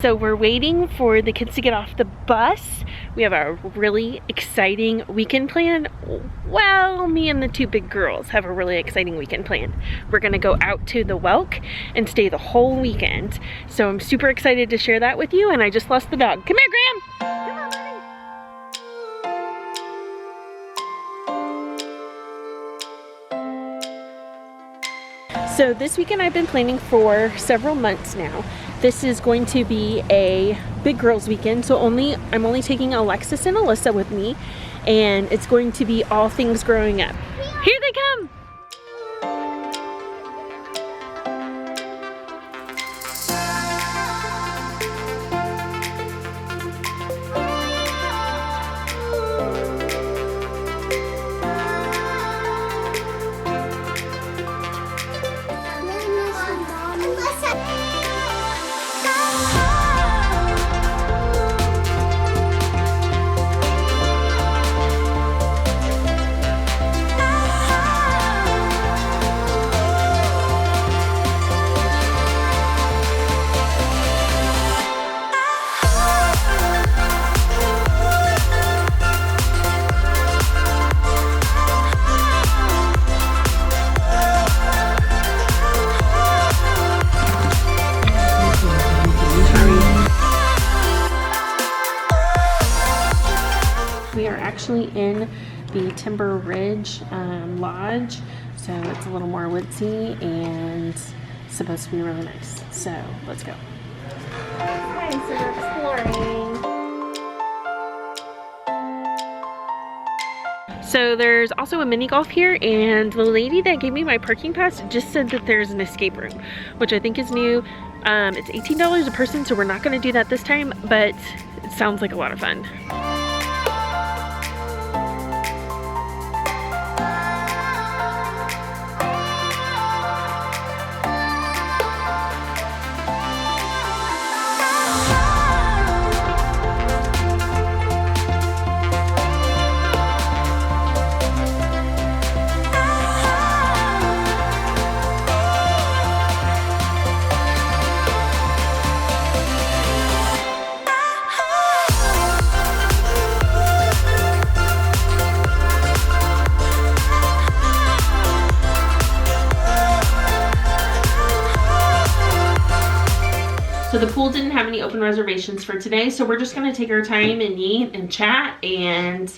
So we're waiting for the kids to get off the bus. We have a really exciting weekend plan. Well, me and the two big girls have a really exciting weekend plan. We're gonna go out to the WELK and stay the whole weekend. So I'm super excited to share that with you, and I just lost the dog. Come here, Graham! Come on, buddy. So this weekend I've been planning for several months now. This is going to be a big girls weekend, so I'm only taking Alexis and Alyssa with me, and it's going to be all things growing up. Here they come! We are actually in the Timber Ridge Lodge, so it's a little more woodsy and supposed to be really nice. So let's go. Hi, so we're exploring. So there's also a mini golf here, and the lady that gave me my parking pass just said that there's an escape room, which I think is new. It's $18 a person, so we're not going to do that this time, but it sounds like a lot of fun. So the pool didn't have any open reservations for today, so we're just gonna take our time and eat and chat and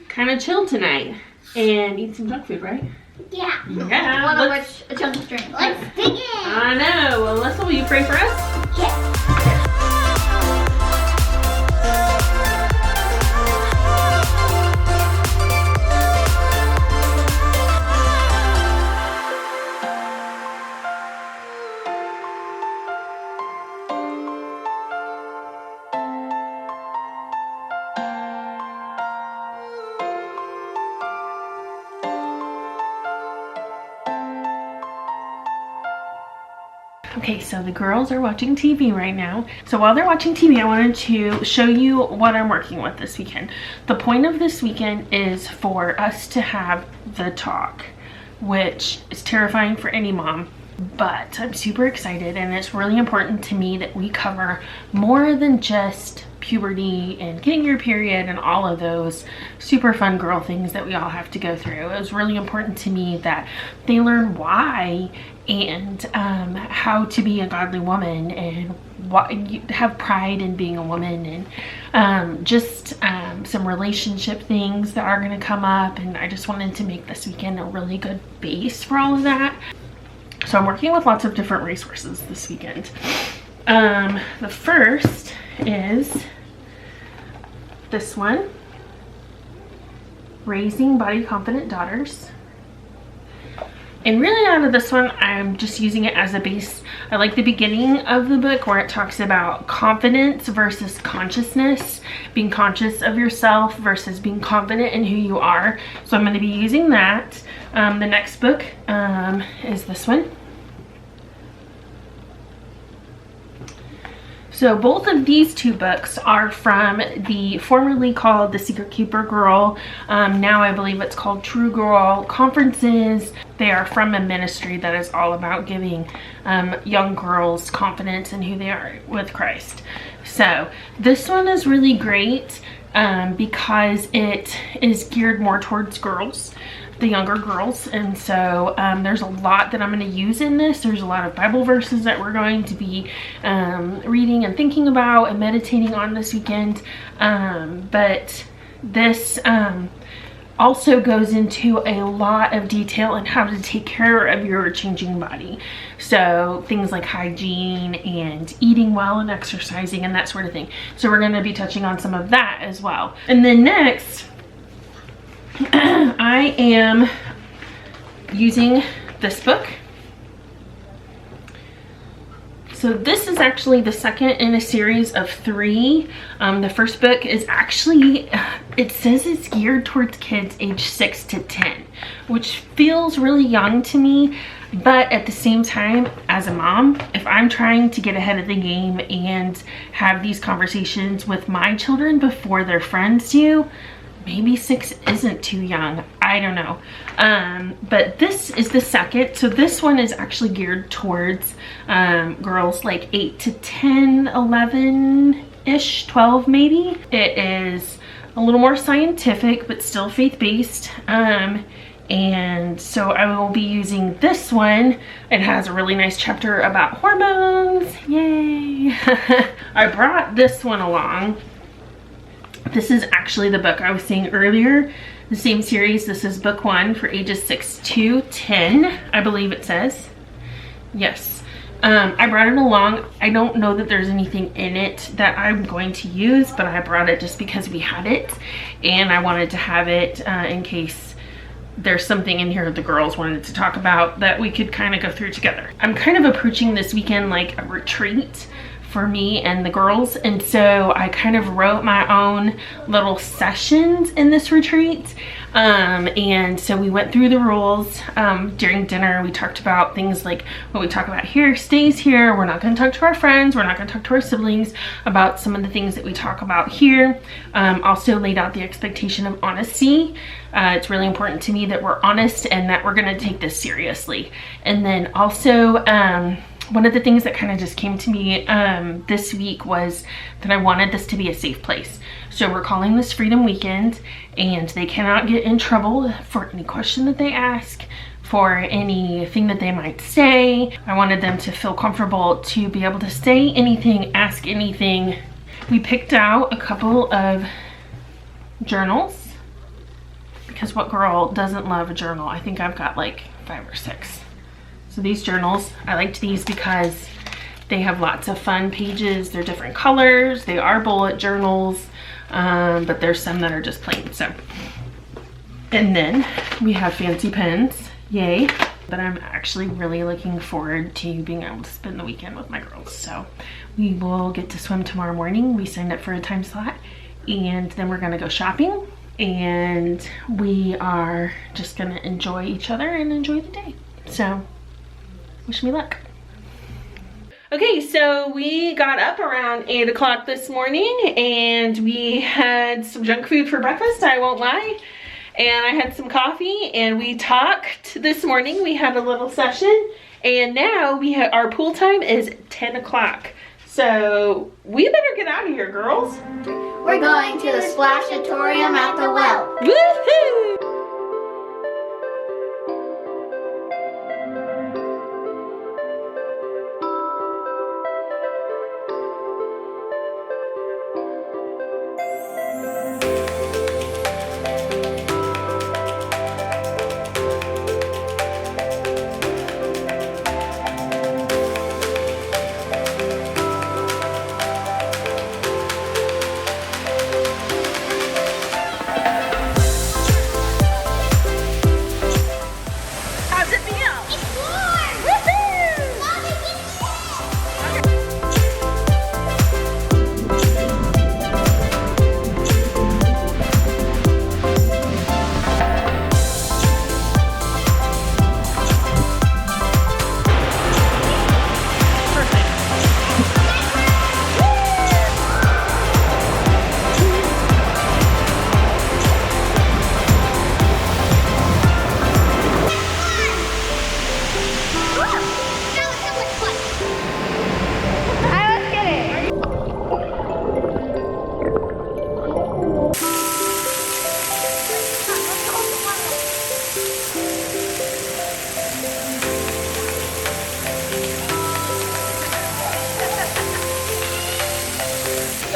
kind of chill tonight and eat some junk food, right? Yeah. Yeah. One of which a junk drink. Let's dig in. I know. Well, Alyssa, will you pray for us? Yes. Okay, so the girls are watching TV right now. So while they're watching TV, I wanted to show you what I'm working with this weekend. The point of this weekend is for us to have the talk, which is terrifying for any mom, but I'm super excited, and it's really important to me that we cover more than just puberty and getting your period and all of those super fun girl things that we all have to go through. It was really important to me that they learn why and how to be a godly woman and have pride in being a woman, and just some relationship things that are going to come up, and I just wanted to make this weekend a really good base for all of that. So I'm working with lots of different resources this weekend. The first is this one, Raising Body Confident Daughters. And really out of this one, I'm just using it as a base. I like the beginning of the book where it talks about confidence versus consciousness, being conscious of yourself versus being confident in who you are. So I'm going to be using that. The next book is this one. So both of these two books are from the formerly called The Secret Keeper Girl, now I believe it's called True Girl conferences. They are from a ministry that is all about giving young girls confidence in who they are with Christ. So this one is really great because it is geared more towards girls, the younger girls, and so there's a lot that I'm going to use in this. There's a lot of Bible verses that we're going to be reading and thinking about and meditating on this weekend, but this also goes into a lot of detail on how to take care of your changing body. So things like hygiene and eating well and exercising and that sort of thing. So we're going to be touching on some of that as well. And then next, I am using this book. So this is actually the second in a series of 3. The first book is actually, it says it's geared towards kids age 6 to 10, which feels really young to me. But at the same time, as a mom, if I'm trying to get ahead of the game and have these conversations with my children before their friends do, maybe 6 isn't too young. I don't know. But this is the second. So this one is actually geared towards girls like 8 to 10, 11-ish, 12 maybe. It is a little more scientific, but still faith-based. And so I will be using this one. It has a really nice chapter about hormones. Yay! I brought this one along. This is actually the book I was saying earlier, the same series. This is book 1 for ages 6 to 10, I believe it says. Yes. I brought it along. I don't know that there's anything in it that I'm going to use, but I brought it just because we had it, and I wanted to have it in case there's something in here the girls wanted to talk about that we could kind of go through together. I'm kind of approaching this weekend like a retreat for me and the girls, and so I kind of wrote my own little sessions in this retreat, and so we went through the rules. During dinner we talked about things like what we talk about here stays here. We're not going to talk to our friends, we're not going to talk to our siblings about some of the things that we talk about here. Also laid out the expectation of honesty. It's really important to me that we're honest and that we're going to take this seriously. And then also one of the things that kind of just came to me this week was that I wanted this to be a safe place. So we're calling this Freedom Weekend, and they cannot get in trouble for any question that they ask, for anything that they might say. I wanted them to feel comfortable to be able to say anything, ask anything. We picked out a couple of journals, because what girl doesn't love a journal? I think I've got like 5 or 6. So these journals, I liked these because they have lots of fun pages. They're different colors. They are bullet journals, but there's some that are just plain. So, and then we have fancy pens. Yay. But I'm actually really looking forward to being able to spend the weekend with my girls. So we will get to swim tomorrow morning. We signed up for a time slot, and then we're gonna go shopping, and we are just gonna enjoy each other and enjoy the day. So wish me luck. Okay, so we got up around 8 o'clock this morning, and we had some junk food for breakfast, I won't lie. And I had some coffee, and we talked this morning. We had a little session, and now we have our pool time is 10 o'clock. So we better get out of here, girls. We're going to the Splashatorium at the well. Woohoo!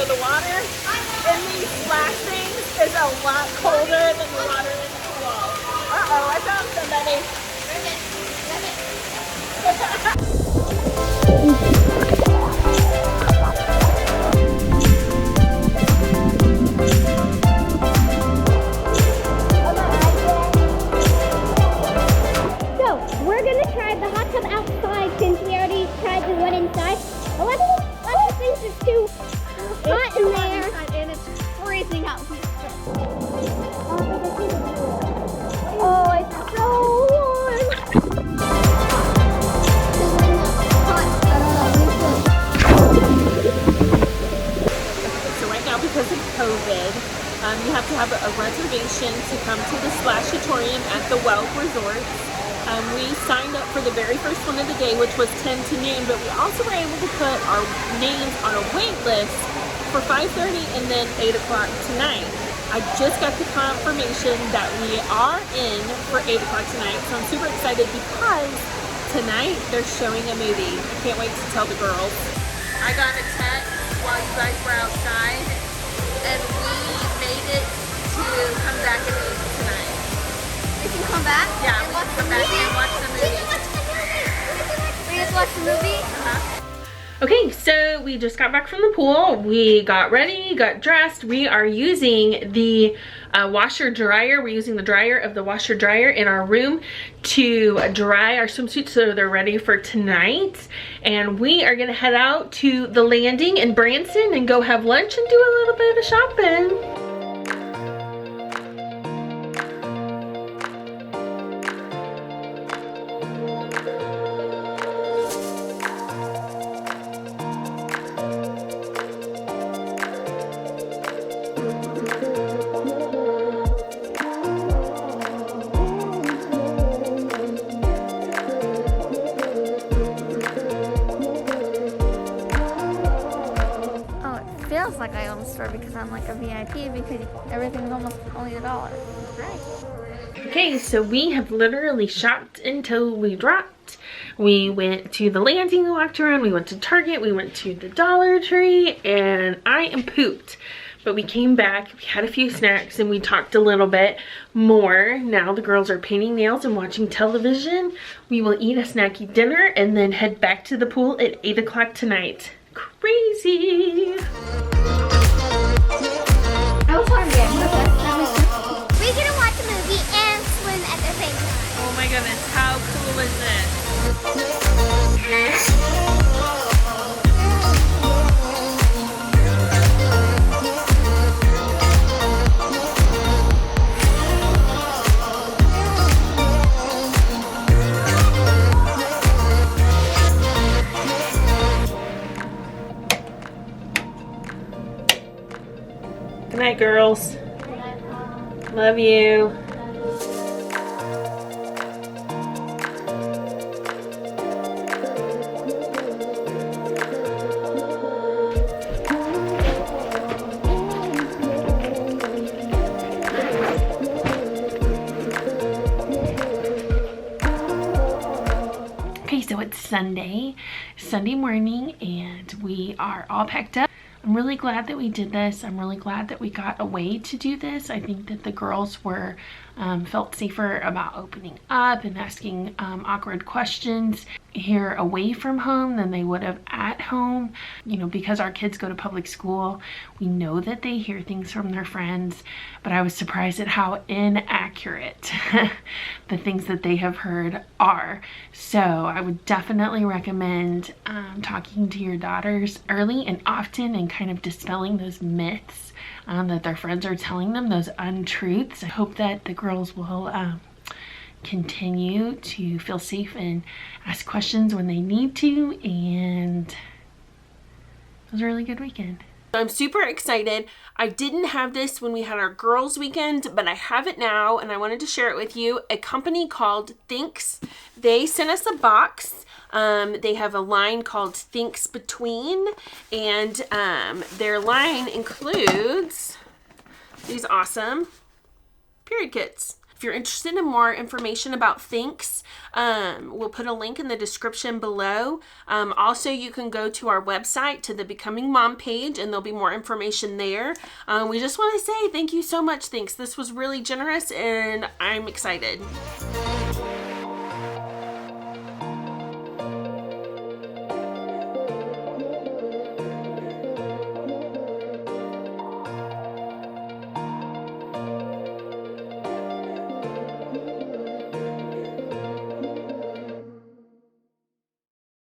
the water in these splash things is a lot colder than the water in the pool. Uh-oh, I found somebody. So, we're gonna try the hot tub outside since we already tried the one inside. A lot of things is too hot in there. And it's freezing out. Oh, it's so warm. So right now, because of COVID, you have to have a reservation to come to the Splashatorium at the WELK Resort. We signed up for the very first one of the day, which was 10 to noon, but we also were able to put our names on a wait list for 5:30 and then 8 o'clock tonight. I just got the confirmation that we are in for 8 o'clock tonight, so I'm super excited because tonight they're showing a movie. I can't wait to tell the girls. I got a text while you guys were outside, and we made it to come back and eat tonight. We can come back? Yeah, and we watch can come the back movie. and watch the movie. We get to watch the movie? Okay, so we just got back from the pool. We got ready, got dressed. We are using the washer dryer. We're using the dryer of the washer dryer in our room to dry our swimsuits so they're ready for tonight. And we are gonna head out to the landing in Branson and go have lunch and do a little bit of shopping. Feels like I own the store because I'm like a VIP because everything's almost only $1. Okay, so we have literally shopped until we dropped. We went to the landing and walked around. We went to Target. We went to the Dollar Tree, and I am pooped. But we came back, we had a few snacks, and we talked a little bit more. Now the girls are painting nails and watching television. We will eat a snacky dinner and then head back to the pool at 8 o'clock tonight. Crazy! I was hungry. We're gonna watch a movie and swim at the same time. Oh my goodness, how cool is this? Good night, girls. Love you. Okay, so it's Sunday morning, and we are all packed up. I'm really glad that we did this. I'm really glad that we got away to do this. I think that the girls were felt safer about opening up and asking awkward questions here away from home than they would have at home. You know, because our kids go to public school, we know that they hear things from their friends, but I was surprised at how inaccurate the things that they have heard are. So I would definitely recommend talking to your daughters early and often and kind of dispelling those myths that their friends are telling them, those untruths. I hope that the girls will continue to feel safe and ask questions when they need to, and it was a really good weekend. I'm super excited. I didn't have this when we had our girls weekend, but I have it now, and I wanted to share it with you. A company called Thinks, they sent us a box. They have a line called Thinks Between, and their line includes these awesome period kits If you're interested in more information about Thinks, we'll put a link in the description below. Also, you can go to our website, to the Becoming Mom page, and there'll be more information there. We just want to say thank you so much, Thinks. This was really generous, and I'm excited.